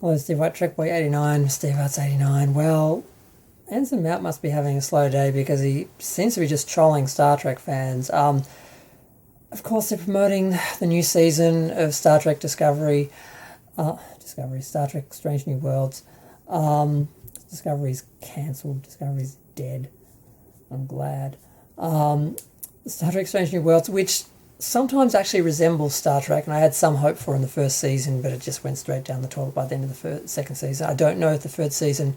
Hello, Steve White, Trek Boy 89, Steve Arts 89. Well, Anson Mount must be having a slow day because he seems to be just trolling Star Trek fans. Of course, they're promoting the new season of Star Trek Star Trek Strange New Worlds. Discovery's cancelled, Discovery's dead. I'm glad. Star Trek Strange New Worlds, which sometimes actually resembles Star Trek, and I had some hope for in the first season, but it just went straight down the toilet by the end of the second season. I don't know if the third season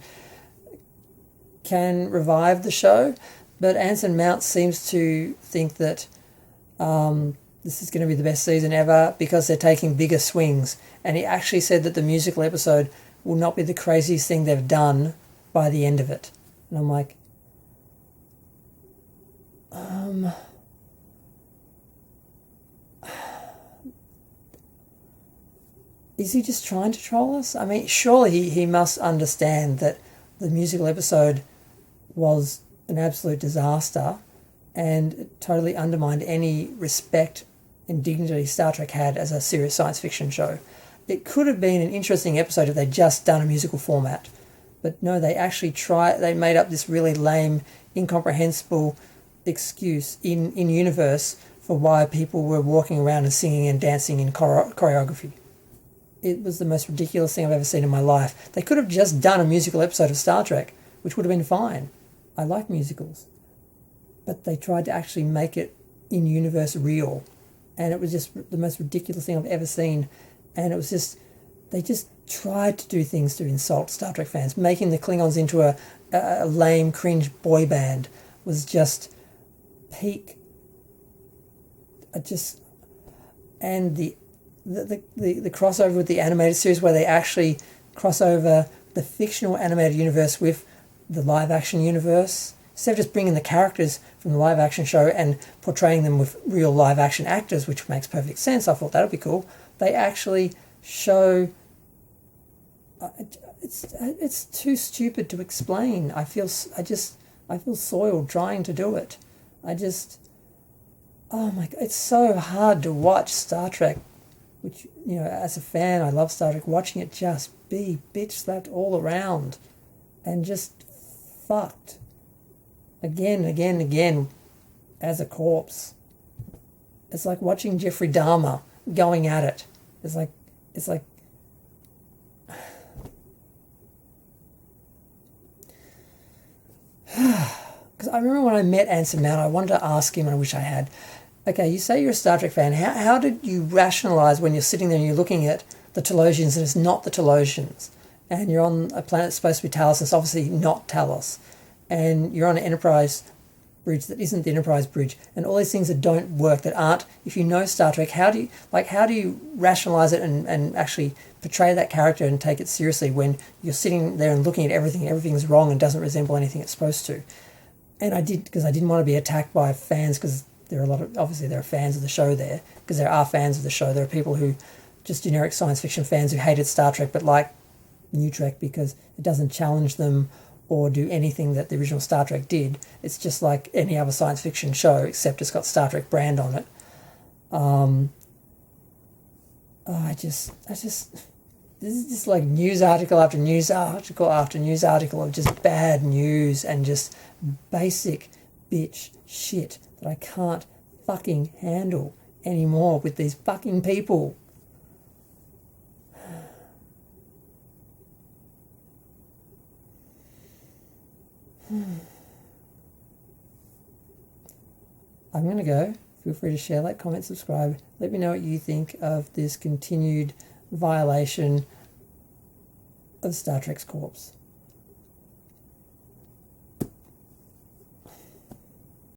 can revive the show, but Anson Mount seems to think that this is going to be the best season ever because they're taking bigger swings. And he actually said that the musical episode will not be the craziest thing they've done by the end of it. And I'm like, is he just trying to troll us? I mean, surely he must understand that the musical episode was an absolute disaster and it totally undermined any respect and dignity Star Trek had as a serious science fiction show. It could have been an interesting episode if they'd just done a musical format. But no, they actually they made up this really lame, incomprehensible excuse in universe for why people were walking around and singing and dancing in choreography. It was the most ridiculous thing I've ever seen in my life. They could have just done a musical episode of Star Trek, which would have been fine. I like musicals. But they tried to actually make it in universe real. And it was just the most ridiculous thing I've ever seen. And it was just, they just tried to do things to insult Star Trek fans. Making the Klingons into a lame, cringe boy band was just peak. And the crossover with the animated series where they actually cross over the fictional animated universe with the live action universe. Instead of just bringing the characters from the live action show and portraying them with real live action actors, which makes perfect sense, I thought that would be cool. They actually show... It's too stupid to explain. I feel soiled trying to do it. Oh my God, it's so hard to watch Star Trek, which, you know, as a fan, I love Star Trek, watching it just be bitch slapped all around and just fucked again as a corpse. It's like watching Jeffrey Dahmer going at it. It's like because I remember when I met Anson Mount, I wanted to ask him, and I wish I had, okay, you say you're a Star Trek fan. How did you rationalise when you're sitting there and you're looking at the Talosians and it's not the Talosians, and you're on a planet that's supposed to be Talos and it's obviously not Talos, and you're on an Enterprise bridge that isn't the Enterprise bridge, and all these things that don't work, that aren't, if you know Star Trek, how do you rationalise it and actually portray that character and take it seriously when you're sitting there and looking at everything's wrong and doesn't resemble anything it's supposed to? And I did, because I didn't want to be attacked by fans, because there are fans of the show there, because there are fans of the show. There are people who, just generic science fiction fans who hated Star Trek but like New Trek because it doesn't challenge them or do anything that the original Star Trek did. It's just like any other science fiction show, except it's got Star Trek brand on it. This is just like news article after news article after news article of just bad news and just basic bitch shit that I can't fucking handle anymore with these fucking people. I'm going to go. Feel free to share, like, comment, subscribe. Let me know what you think of this continued violation of Star Trek's corpse.